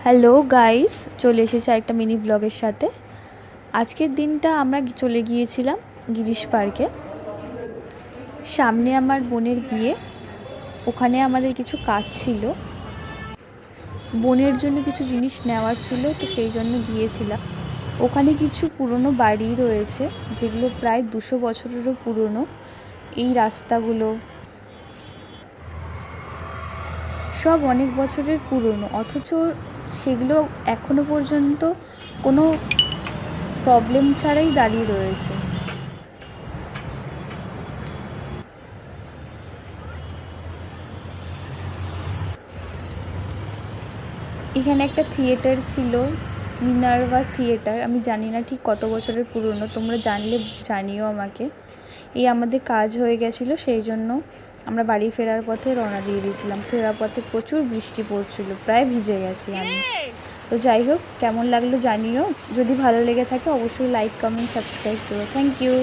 Hello guys, চলে এসেছি একটা মিনি ব্লগের সাথে। আজকের দিনটা আমরা চলে গিয়েছিলাম গিরিশ পার্কে। সামনে আমার বোনের বিয়ে, ওখানে আমাদের কিছু কাজ ছিল, বোনের জন্য কিছু জিনিস নেওয়ার ছিল, তো সেই জন্য গিয়েছিলাম। ওখানে কিছু পুরনো বাড়ি রয়েছে যেগুলো প্রায় 200 বছরেরও পুরনো। এই রাস্তাগুলো সব অনেক বছরের পুরনো, অথচ সেগুলো এখনো পর্যন্ত কোনো প্রবলেম ছাড়াই দাঁড়িয়ে রয়েছে। এখানে একটা থিয়েটার ছিল, মিনার্ভা থিয়েটার। আমি জানি না ঠিক কত বছরের পুরনো, তোমরা জানলে জানিও আমাকে। এই আমাদের কাজ হয়ে গেছিলো, সেই জন্য আমরা বাড়ি ফেরার পথে রওনা দিয়ে দিয়েছিলাম। ফেরার পথে প্রচুর বৃষ্টি পড়ছিল, প্রায় ভিজে গেছি আমি। তো যাই হোক, কেমন লাগলো জানিও। যদি ভালো লেগে থাকে অবশ্যই লাইক, কমেন্ট, সাবস্ক্রাইব করো। Thank you.